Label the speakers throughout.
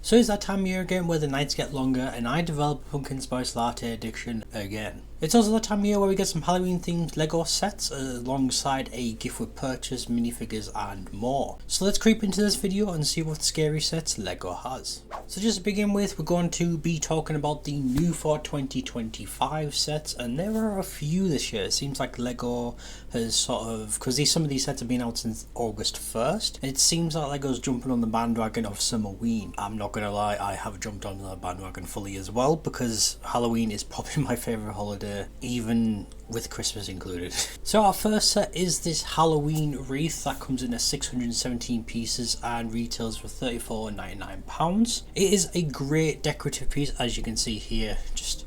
Speaker 1: So it's that time of year again where the nights get longer and I develop a pumpkin spice latte addiction again. It's also the time of year where we get some Halloween themed Lego sets alongside a gift with purchase, minifigures and more. So let's creep into this video and see what scary sets Lego has. So just to begin with, we're going to be talking about the new for 2025 sets, and there are a few this year. It seems like Lego has sort of, because some of these sets have been out since August 1st, and it seems like Lego's jumping on the bandwagon of Summerween. I'm not gonna lie, I have jumped on the bandwagon fully as well, because Halloween is probably my favourite holiday, even with Christmas included. So our first set is this Halloween wreath that comes in at 617 pieces and retails for £34.99. It is a great decorative piece, as you can see here, just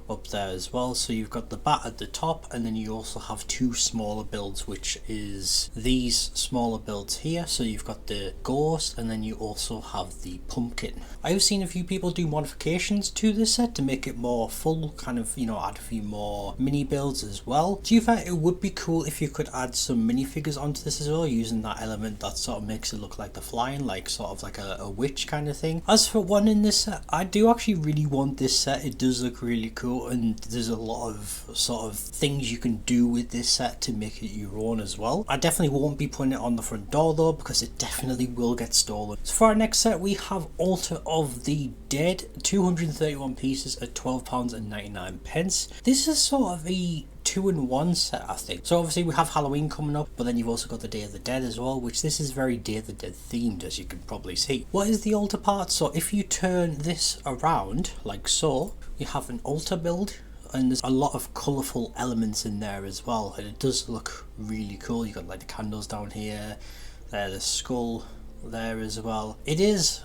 Speaker 1: up there as well. So you've got the bat at the top, and then you also have two smaller builds, which is these smaller builds here. So you've got the ghost, and then you also have the pumpkin. I've seen a few people do modifications to this set to make it more full, kind of, you know, add a few more mini builds as well. Do you think it would be cool if you could add some minifigures onto this as well, using that element that sort of makes it look like the flying, like sort of like a witch kind of thing? As for one in this set, I do actually really want this set. It does look really cool, and there's a lot of sort of things you can do with this set to make it your own as well. I definitely won't be putting it on the front door though, because it definitely will get stolen. So for our next set, we have Altar of the Dead, 231 pieces at £12.99. This is sort of a 2-in-1 set, I think. So obviously we have Halloween coming up, but then you've also got the Day of the Dead as well, which this is very Day of the Dead themed, as you can probably see. What is the altar part? So if you turn this around like so, you have an altar build, and there's a lot of colourful elements in there as well, and it does look really cool. You got like the candles down here, there, the skull there as well. It is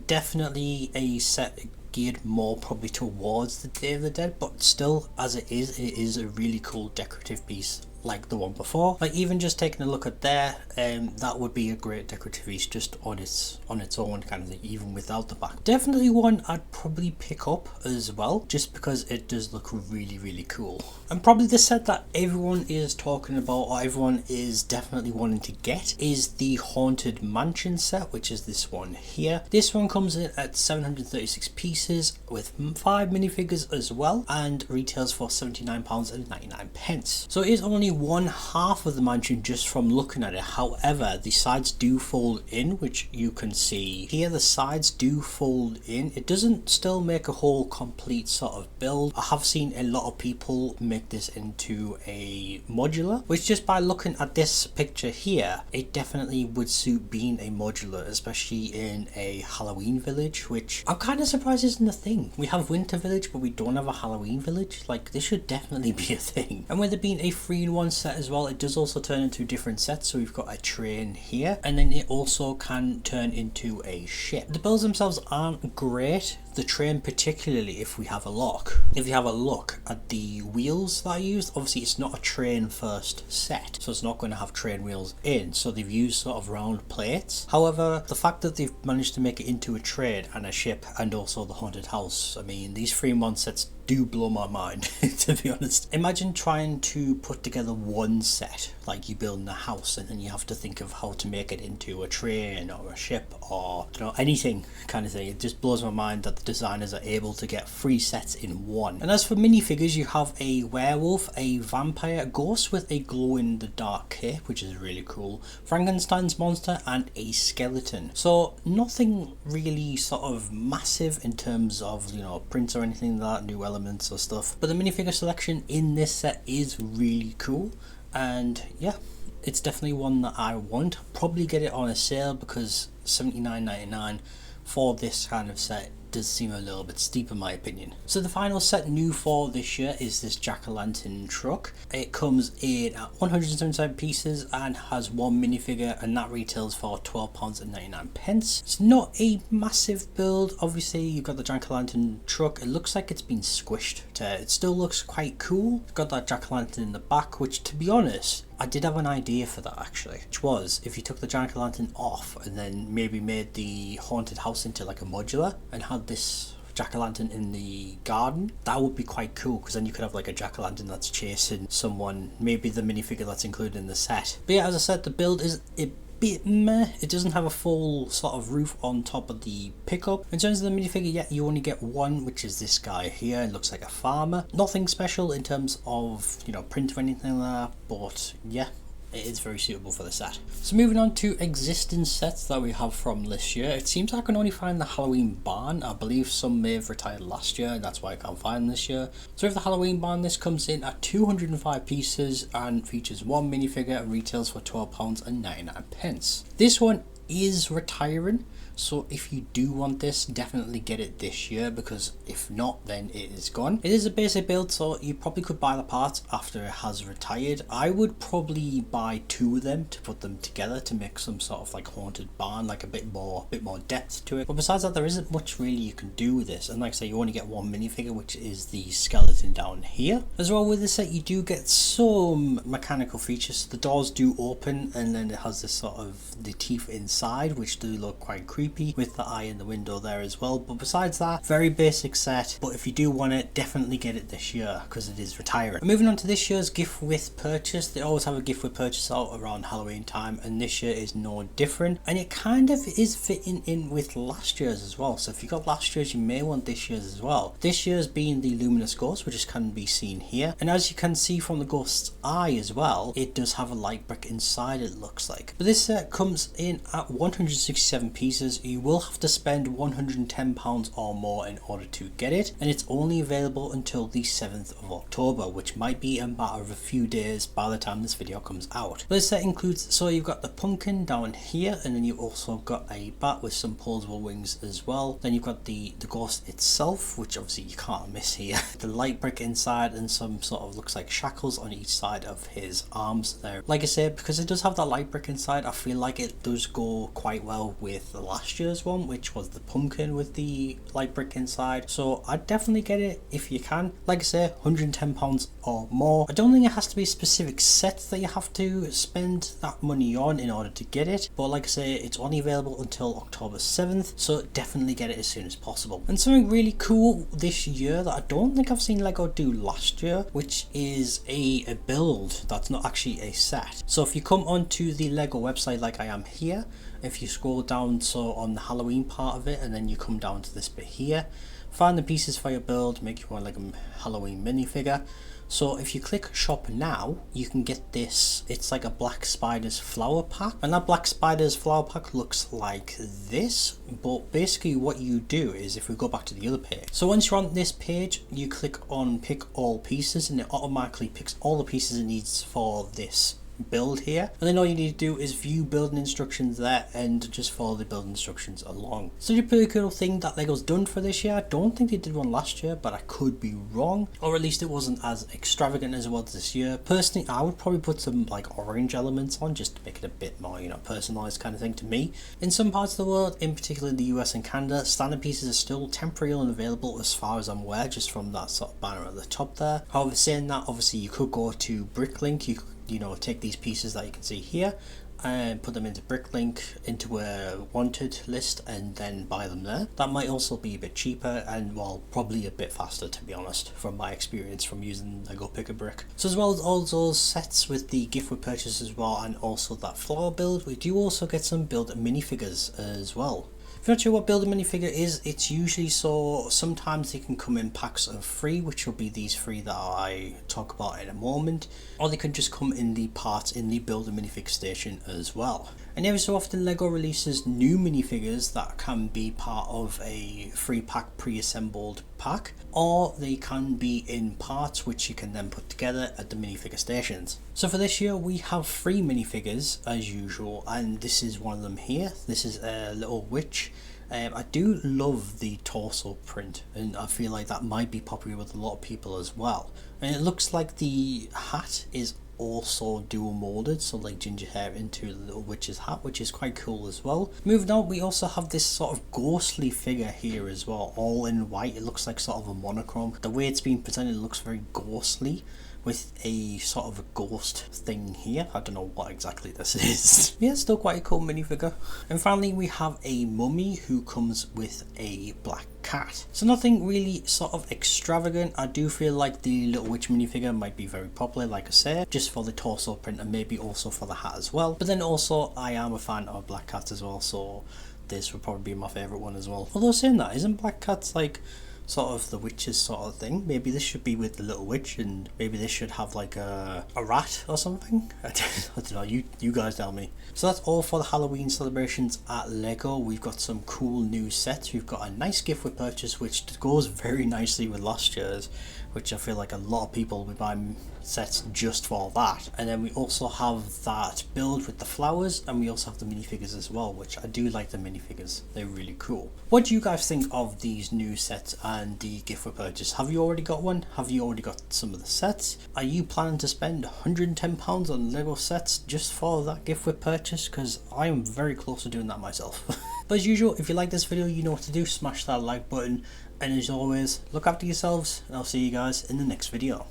Speaker 1: definitely a set geared more probably towards the Day of the Dead, but still, as it is a really cool decorative piece like the one before. Like even just taking a look at there, that would be a great decorative piece just on its own kind of thing, even without the back. Definitely one I'd probably pick up as well, just because it does look really cool. And probably the set that everyone is talking about, or everyone is definitely wanting to get, is the Haunted Mansion set, which is this one here. This one comes in at 736 pieces with 5 minifigures as well, and retails for £79.99. So it is only one half of the mansion just from looking at it. However, the sides do fold in, which you can see here. The sides do fold in. It doesn't still make a whole complete sort of build. I have seen a lot of people make this into a modular, which just by looking at this picture here, it definitely would suit being a modular, especially in a Halloween village, which I'm kind of surprised isn't a thing. We have Winter Village, but we don't have a Halloween village. Like, this should definitely be a thing. And with it being a 3-in-1 set as well, it does also turn into different sets. So we've got a train here, and then it also can turn into a ship. The builds themselves aren't great, the train particularly. If we have a look, if you have a look at the wheels that I used, obviously it's not a train first set, so it's not going to have train wheels in, so they've used sort of round plates. However, the fact that they've managed to make it into a train and a ship and also the haunted house, I mean, these 3-in-1 sets do blow my mind, to be honest. Imagine trying to put together one set, like you building a house, and then you have to think of how to make it into a train or a ship or, you know, anything kind of thing. It just blows my mind that the designers are able to get 3 sets in one. And as for minifigures, you have a werewolf, a vampire, a ghost with a glow-in-the-dark cape, which is really cool, Frankenstein's monster, and a skeleton. So nothing really sort of massive in terms of, you know, prints or anything like that, new elements or stuff, but the minifigure selection in this set is really cool, and yeah, it's definitely one that I want. Probably get it on a sale, because £79.99 for this kind of set does seem a little bit steep in my opinion. So the final set new for this year is this jack-o'-lantern truck. It comes in at 177 pieces and has 1 minifigure, and that retails for £12.99. It's not a massive build. Obviously you've got the jack-o'-lantern truck. It looks like it's been squished. It still looks quite cool. It's got that jack-o'-lantern in the back, which, to be honest, I did have an idea for that actually, which was if you took the jack-o'-lantern off and then maybe made the haunted house into like a modular and had this jack-o'-lantern in the garden, that would be quite cool, because then you could have like a jack-o'-lantern that's chasing someone, maybe the minifigure that's included in the set. But yeah, as I said, the build is a bit meh. It doesn't have a full sort of roof on top of the pickup. In terms of the minifigure, yeah, you only get one, which is this guy here. It looks like a farmer. Nothing special in terms of, you know, print or anything like that, but yeah, it is very suitable for the set. So moving on to existing sets that we have from this year, it seems I can only find the Halloween barn. I believe some may have retired last year and that's why I can't find this year. So with the Halloween barn, this comes in at 205 pieces and features one minifigure and retails for £12.99. This one is retiring, so if you do want this, definitely get it this year, because if not, then it is gone. It is a basic build, so you probably could buy the parts after it has retired. I would probably buy two of them to put them together to make some sort of like haunted barn, like a bit more depth to it. But besides that, there isn't much really you can do with this. And like I say, you only get one minifigure, which is the skeleton down here. As well with this set, you do get some mechanical features. The doors do open, and then it has this sort of the teeth inside, which do look quite creepy, with the eye in the window there as well. But besides that, very basic set, but if you do want it, definitely get it this year because it is retiring. Moving on to this year's gift with purchase, they always have a gift with purchase out around Halloween time, and this year is no different, and it kind of is fitting in with last year's as well. So if you got last year's, you may want this year's as well. This year's being the luminous ghost, which can be seen here, and as you can see from the ghost's eye as well, it does have a light brick inside, it looks like. But this set comes in at 167 pieces. You will have to spend £110 or more in order to get it, and it's only available until the 7th of October, which might be a matter of a few days by the time this video comes out. This set includes, so you've got the pumpkin down here, and then you've also got a bat with some posable wings as well. Then you've got the ghost itself, which obviously you can't miss here. The light brick inside, and some sort of looks like shackles on each side of his arms there. Like I said, because it does have that light brick inside, I feel like it does go quite well with the last year's one, which was the pumpkin with the light brick inside. So I'd definitely get it if you can. Like I say, £110 or more. I don't think it has to be specific sets that you have to spend that money on in order to get it, but like I say, it's only available until October 7th, so definitely get it as soon as possible. And something really cool this year that I don't think I've seen Lego do last year, which is a build that's not actually a set. So if you come onto the Lego website like I am here, if you scroll down, so on the Halloween part of it, and then you come down to this bit here, find the pieces for your build, make your like a Halloween minifigure. So if you click shop now, you can get this. It's like a Black Spiders flower pack, and that Black Spiders flower pack looks like this. But basically what you do is, if we go back to the other page, so once you're on this page, you click on pick all pieces, and it automatically picks all the pieces it needs for this build here, and then all you need to do is view building instructions there and just follow the building instructions along. Such a pretty cool thing that Lego's done for this year. I don't think they did one last year, but I could be wrong, or at least it wasn't as extravagant as it was this year. Personally, I would probably put some like orange elements on just to make it a bit more, you know, personalized kind of thing to me. In some parts of the world, in particular the US and Canada, standard pieces are still temporarily unavailable as far as I'm aware, just from that sort of banner at the top there. However, saying that, obviously you could go to Bricklink, you could, you know, take these pieces that you can see here and put them into Bricklink, into a wanted list, and then buy them there. That might also be a bit cheaper and, well, probably a bit faster, to be honest, from my experience from using Lego Pick-a-Brick. So as well as all those sets with the gift with purchase as well, and also that flower build, we do also get some build minifigures as well. If you're not sure what build a minifigure is, it's usually, so sometimes they can come in packs of 3, which will be these 3 that I talk about in a moment, or they can just come in the parts in the build a minifig station as well. And every so often Lego releases new minifigures that can be part of a 3-pack pre-assembled pack, or they can be in parts which you can then put together at the minifigure stations. So for this year we have 3 minifigures as usual, and this is one of them here. This is a little witch. I do love the torso print, and I feel like that might be popular with a lot of people as well. And it looks like the hat is also dual molded, so like ginger hair into the little witch's hat, which is quite cool as well. Moving on, we also have this sort of ghostly figure here as well, all in white. It looks like sort of a monochrome. The way it's being presented, it looks very ghostly, with a sort of a ghost thing here. I don't know what exactly this is. Yeah, it's still quite a cool minifigure. And finally we have a mummy who comes with a black cat. So nothing really sort of extravagant. I do feel like the Little Witch minifigure might be very popular, like I say, just for the torso print and maybe also for the hat as well. But then also I am a fan of black cats as well, so this would probably be my favourite one as well. Although saying that, isn't black cats like sort of the witch's sort of thing? Maybe this should be with the Little Witch, and maybe this should have like a rat or something. I don't know, you guys tell me. So that's all for the Halloween celebrations at LEGO. We've got some cool new sets. We've got a nice gift with purchase which goes very nicely with last year's, which I feel like a lot of people will buy sets just for that. And then we also have that build with the flowers, and we also have the minifigures as well, which I do like the minifigures. They're really cool. What do you guys think of these new sets and the gift for purchase? Have you already got one? Have you already got some of the sets? Are you planning to spend £110 on LEGO sets just for that gift with purchase? Because I am very close to doing that myself. But as usual, if you like this video, you know what to do. Smash that like button, and as always, look after yourselves, and I'll see you guys in the next video.